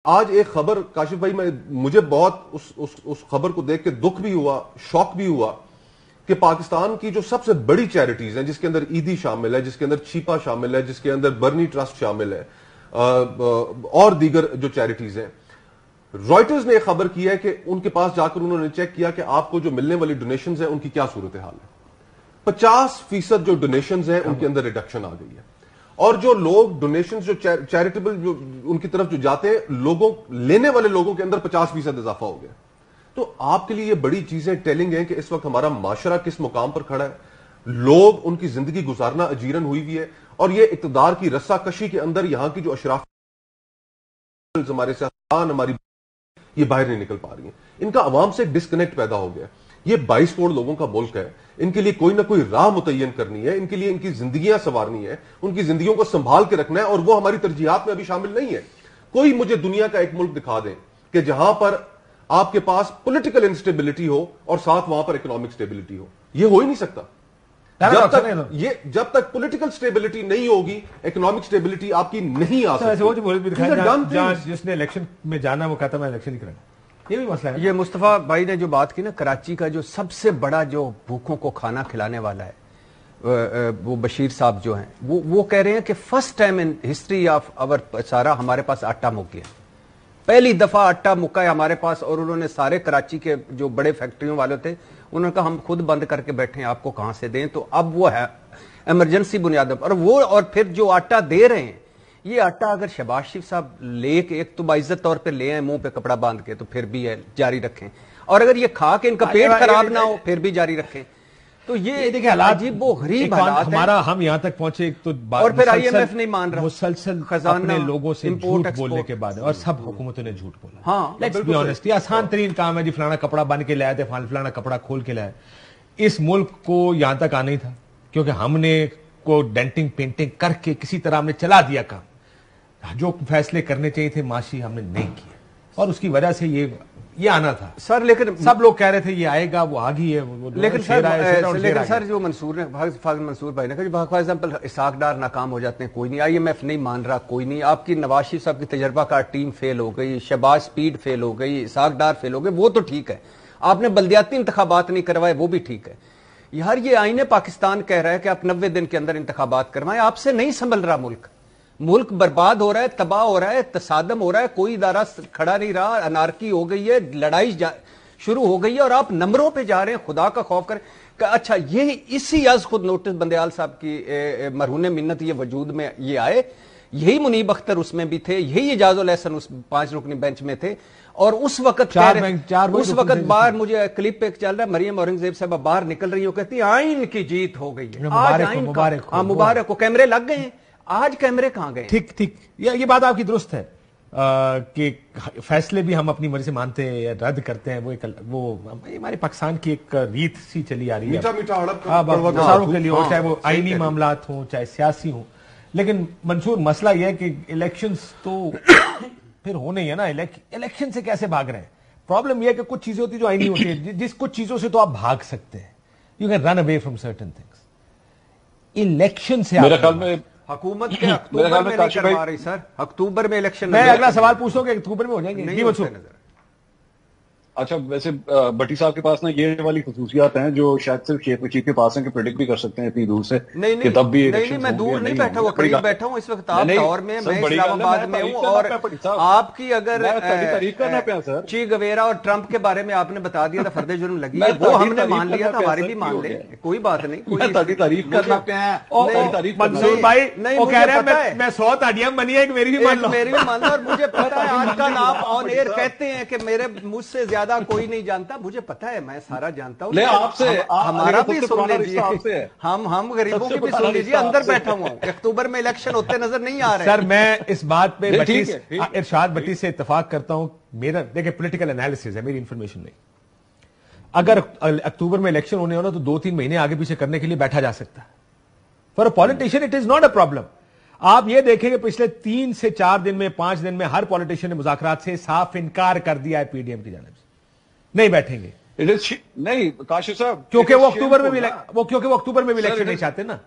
آج ایک خبر کاشف بھائی مجھے بہت اس خبر کو دیکھ کے دکھ بھی ہوا، شوق بھی ہوا کہ پاکستان کی جو سب سے بڑی چیریٹیز ہیں، جس کے اندر عیدی شامل ہے، جس کے اندر چھیپا شامل ہے، جس کے اندر برنی ٹرسٹ شامل ہے اور دیگر جو چیریٹیز ہیں، رائٹرز نے ایک خبر کی ہے کہ ان کے پاس جا کر انہوں نے چیک کیا کہ آپ کو جو ملنے والی ڈونیشنز ہیں ان کی کیا صورتحال ہے۔ 50% جو ڈونیشنز ہیں ان کے اندر ریڈکشن آ گئی ہے، اور جو لوگ ڈونیشنز جو چیریٹیبل جو ان کی طرف جو جاتے ہیں، لوگوں لینے والے لوگوں کے اندر 50% اضافہ ہو گیا۔ تو آپ کے لیے یہ بڑی چیزیں ٹیلنگ ہیں کہ اس وقت ہمارا معاشرہ کس مقام پر کھڑا ہے، لوگ ان کی زندگی گزارنا اجیرن ہوئی ہوئی ہے، اور یہ اقتدار کی رسا کشی کے اندر یہاں کی جو اشراف ہمارے سیاستدان ہماری یہ باہر نہیں نکل پا رہی ہیں، ان کا عوام سے ڈسکنیکٹ پیدا ہو گیا۔ یہ 22 کروڑ لوگوں کا ملک ہے، ان کے لیے کوئی نہ کوئی راہ متعین کرنی ہے، ان کے لیے ان کی زندگیاں سنوارنی ہے، ان کی زندگیوں کو سنبھال کے رکھنا ہے، اور وہ ہماری ترجیحات میں ابھی شامل نہیں ہے۔ کوئی مجھے دنیا کا ایک ملک دکھا دیں کہ جہاں پر آپ کے پاس پولیٹیکل انسٹیبلٹی ہو اور ساتھ وہاں پر اکنامک سٹیبلٹی ہو، یہ ہو ہی نہیں سکتا۔ جب تک پولیٹیکل سٹیبلٹی نہیں ہوگی، اکنامک سٹیبلٹی آپ کی نہیں آ سکتی۔ جس نے الیکشن میں جانا وہ کہتا میں الیکشن نہیں کرنا، یہ بھی مسئلہ ہے۔ یہ مصطفیٰ بھائی نے جو بات کی نا، کراچی کا جو سب سے بڑا جو بھوکوں کو کھانا کھلانے والا ہے وہ بشیر صاحب جو ہیں، وہ کہہ رہے ہیں کہ first time in history of اور سارا ہمارے پاس آٹا مک گیا، پہلی دفعہ آٹا مکا ہے ہمارے پاس۔ اور انہوں نے سارے کراچی کے جو بڑے فیکٹریوں والے تھے انہوں نے کہا ہم خود بند کر کے بیٹھے ہیں، آپ کو کہاں سے دیں؟ تو اب وہ ہے ایمرجنسی بنیادوں پر اور پھر جو آٹا دے رہے ہیں، یہ آٹا اگر شہباز شریف صاحب لے کے ایک تو باعزت طور پہ لے آئیں منہ پہ کپڑا باندھ کے تو پھر بھی ہے جاری رکھیں، اور اگر یہ کھا کے ان کا پیٹ خراب نہ ہو پھر بھی جاری رکھیں۔ تو یہ دیکھیں حالات عجیب و غریب حالات ہیں۔ ہمارا ہم یہاں تک پہنچے، ایک تو اور پھر آئی ایم ایف نہیں مان رہا، مسلسل خزانہ اپنے لوگوں سے جھوٹ بولنے کے بعد، اور سب حکومتوں نے جھوٹ بولا۔ ہاں لیٹس بی آنیسٹ، یہ آسان ترین کام ہے جی، فلانا کپڑا بن کے لائے تھے، فلانا کپڑا کھول کے لائے۔ اس ملک کو یہاں تک آنا ہی تھا کیونکہ ہم نے کو ڈینٹنگ پینٹنگ کر کے کسی طرح ہم نے چلا دیا کام، جو فیصلے کرنے چاہیے تھے معاشی ہم نے نہیں کیے، اور اس کی وجہ سے یہ آنا تھا سر۔ لیکن سب لوگ کہہ رہے تھے یہ آئے گا، وہ آ گئی ہے۔ لیکن سر جو فاضل منصور بھائی نے کہا، فار ایگزامپل اسحاق ڈار ناکام ہو جاتے ہیں، کوئی نہیں، آئی ایم ایف نہیں مان رہا، کوئی نہیں، آپ کی نواز شریف صاحب کی تجربہ کار ٹیم فیل ہو گئی، شہباز سپیڈ فیل ہو گئی، اسحاق ڈار فیل ہو گئے، وہ تو ٹھیک ہے، آپ نے بلدیاتی انتخابات نہیں کروائے، وہ بھی ٹھیک ہے۔ یار یہ آئین پاکستان کہہ رہا ہے کہ آپ 90 دن کے اندر انتخابات کروائیں، آپ سے نہیں سنبھل رہا ملک برباد ہو رہا ہے، تباہ ہو رہا ہے، تصادم ہو رہا ہے، کوئی ادارہ کھڑا نہیں رہا، انارکی ہو گئی ہے، لڑائی شروع ہو گئی ہے، اور آپ نمبروں پہ جا رہے ہیں۔ خدا کا خوف کریں کہ اچھا یہ اسی از خود نوٹس بندیال صاحب کی مرہون منت یہ وجود میں یہ آئے، یہی منیب اختر اس میں بھی تھے، یہی اعجاز الحسن اس 5 رکنی بینچ میں تھے، اور اس وقت باہر مجھے کلپ پہ چل رہا ہے، مریم اورنگزیب صاحبہ باہر نکل رہی ہو، کہتی ہیں آئین کی جیت ہو گئی ہے، مبارک ہو، کیمرے لگ گئے ہیں، آج کیمرے کہاں گئے؟ ٹھیک یہ بات آپ کی درست ہے کہ فیصلے بھی ہم اپنی مرضی سے مانتے ہیں یا رد کرتے ہیں، وہ ہمارے پاکستان کی ایک ریت سی چلی آ رہی ہے ساروں کے لیے، چاہے وہ آئینی معاملات ہوں چاہے سیاسی ہوں۔ لیکن منصور مسئلہ یہ ہے کہ الیکشنز تو پھر ہونے ہی ہے نا، الیکشن سے کیسے بھاگ رہے ہیں؟ پرابلم یہ ہے کہ کچھ چیزیں ہوتی جو آئینی ہوتی ہیں، جس کچھ چیزوں سے تو آپ بھاگ سکتے ہیں، you can run away from certain things. Election سے میرے خیال میں حکومت کے اکتوبر میں نہیں کروا رہی سر، اکتوبر میں الیکشن، میں اگلا سوال پوچھتا ہوں کہ اکتوبر میں ہو جائیں گے؟ اچھا ویسے بٹی صاحب کے پاس نا یہ والی خصوصیات ہیں جو شاید صرف چیف کے پاس ہیں کہ پریڈکٹ بھی کر سکتے ہیں اتنی دور سے کہ تب بھی نہیں، میں دور نہیں بیٹھا ہوا، قریب بیٹھا ہوں اس وقت، آپ لاہور میں، میں اسلام آباد میں ہوں، اور آپ کی اگر چی گویرا اور ٹرمپ کے بارے میں آپ نے بتا دیا تھا فرد جرم لگی ہے، وہ ہم نے مان لیا تھا، ہماری بھی مان لے، کوئی بات نہیں، تعریف کرنا پہ ہیں منصور بھائی وہ کہہ رہے ہیں میں 100 تاڑیاں بنی ہے، میری بھی مان لو، اور مجھے پتا ہے آج کل آپ آن ایئر کہتے ہیں کہ میرے مجھ سے زیادہ کوئی نہیں جانتا، مجھے پتا ہے، میں سارا جانتا ہوں، آپ سے ہمارا بھی سن لیجیے، ہم غریبوں کی بھی سن لیجیے، اندر بیٹھا ہوا ہوں، اکتوبر میں الیکشن ہوتے نظر نہیں آ رہے۔ سر میں اس بات پہ ارشاد بٹی سے اتفاق کرتا ہوں، میرا دیکھیں پولیٹیکل انالیسز ہے، میری انفارمیشن نہیں، اگر اکتوبر میں الیکشن ہونے ہونا تو 2-3 مہینے آگے پیچھے کرنے کے لیے بیٹھا جا سکتا ہے، for a politician it is not a problem. آپ یہ دیکھیں کہ پچھلے 3 سے 4 دن میں 5 دن میں ہر پولیٹیشین نے مذاکرات سے صاف انکار کر دیا ہے، پی ڈی ایم کی جانب سے نہیں بیٹھیں گے، نہیں کاشف صاحب، کیونکہ وہ اکتوبر میں بھی الیکشن نہیں چاہتے نا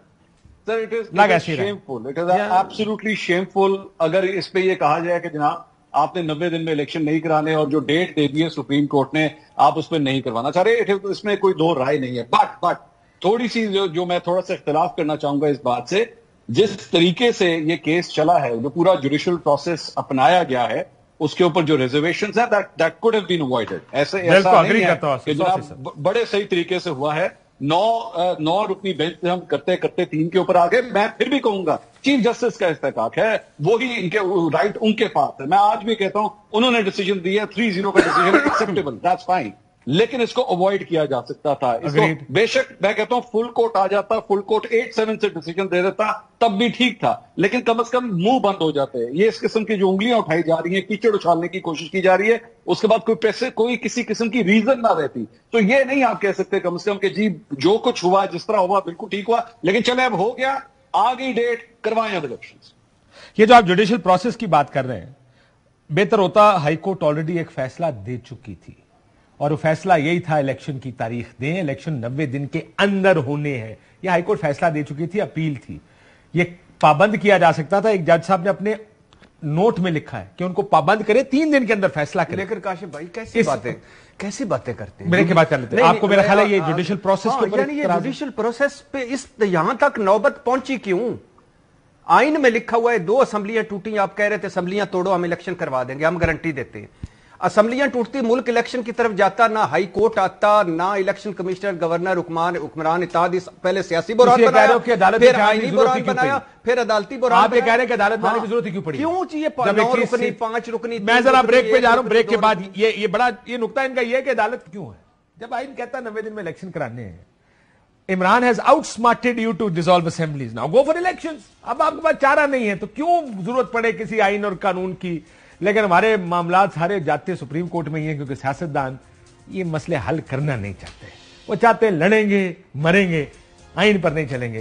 sir, it is shameful, it is absolutely shameful. اگر اس پہ یہ کہا جائے کہ جناب آپ نے 90 دن میں الیکشن نہیں کرانے اور جو ڈیٹ دے دی ہے سپریم کورٹ نے آپ اس پہ نہیں کروانا چاہ رہے. اس میں کوئی دو رائے نہیں ہے. بٹ تھوڑی سی جو میں تھوڑا سا اختلاف کرنا چاہوں گا اس بات سے, جس طریقے سے یہ کیس چلا ہے, جو پورا جوڈیشل پروسیس اپنایا گیا ہے, اس کے اوپر جو ریزرویشنز ہیں that could have been avoided. ایسا نہیں ہے کہ جناب بڑے صحیح طریقے سے ہوا ہے. 9 رکنی بینچ سے ہم کرتے کرتے 3 کے اوپر آ گئے. میں پھر بھی کہوں گا چیف جسٹس کا استحقاق ہے, وہی ان کے رائٹ ان کے پاس ہے. میں آج بھی کہتا ہوں انہوں نے ڈیسیجن دی ہے, 3-0 کا ڈیسیجن ایکسیپٹیبل, دیٹس فائن, لیکن اس کو اوائڈ کیا جا سکتا تھا. اس کو بے شک میں کہتا ہوں فل کورٹ آ جاتا, فل کورٹ 8-7 سے ڈیسیجن دے دیتا, تب بھی ٹھیک تھا, لیکن کم از کم منہ بند ہو جاتے. یہ اس قسم کی جو انگلیاں اٹھائی جا رہی ہیں, کیچڑ اچھالنے کی کوشش کی جا رہی ہے, اس کے بعد کوئی کسی قسم کی ریزن نہ رہتی, تو یہ نہیں آپ کہہ سکتے کم از کم کہ جی جو کچھ ہوا جس طرح ہوا بالکل ٹھیک ہوا, لیکن چلے اب ہو گیا, آ گئی ڈیٹ, کروائیں اب الیکشنز. یہ جو آپ جوڈیشل پروسیس کی بات کر رہے ہیں, بہتر ہوتا ہائی کورٹ آلریڈی ایک فیصلہ دے چکی تھی, اور وہ فیصلہ یہی تھا الیکشن کی تاریخ دیں, الیکشن 90 دن کے اندر ہونے ہیں. یہ ہائی کورٹ فیصلہ دے چکی تھی, اپیل تھی, یہ پابند کیا جا سکتا تھا. ایک جج صاحب نے اپنے نوٹ میں لکھا ہے کہ ان کو پابند کرے, 3 دن کے اندر فیصلہ کرے. لیکن کاشف بھائی کیسی باتیں کرتے ہیں, بریک کے بات کر لیتے ہیں. آپ کو میرا خیال ہے یہ جوڈیشل پروسیس کے اوپر, یعنی یہ جوڈیشل پروسیس پہ یہاں تک نوبت پہنچی کیوں؟ آئین میں لکھا ہوا ہے 2 اسمبلیاں ٹوٹی, آپ کہہ رہے تھے اسمبلیاں توڑو ہم الیکشن کروا دیں گے, ہم گارنٹی دیتے ہیں. اسمبلیاں ٹوٹتی, ملک الیکشن کی طرف جاتا, نہ ہائی کورٹ آتا, نہ الیکشن کمشنر, گورنر, حکمران اتحاد, پہلے سیاسی بحران بنایا, پھر آئینی بحران بنایا, پھر عدالتی بحران. آپ یہ کہہ رہے ہیں کہ عدالت بنانے کی ضرورت کیوں پڑی؟ کیوں چاہیے 9 رکنی 5 رکنی؟ میں ذرا بریک پہ جا رہا ہوں, بریک کے بعد یہ نقطہ ان کا یہ ہے کہ عدالت کیوں ہے, جب آئین کہتا ہے 90 دن میں الیکشن کرانے ہیں. Imran has outsmarted you to dissolve assemblies, now go for elections. اب آپ کے پاس چارہ نہیں ہے تو کیوں ضرورت پڑے کسی آئین اور قانون کی. لیکن ہمارے معاملات سارے جاتے سپریم کورٹ میں ہی ہیں, کیونکہ سیاستدان یہ مسئلے حل کرنا نہیں چاہتے. وہ چاہتے ہیں لڑیں گے, مریں گے, آئین پر نہیں چلیں گے.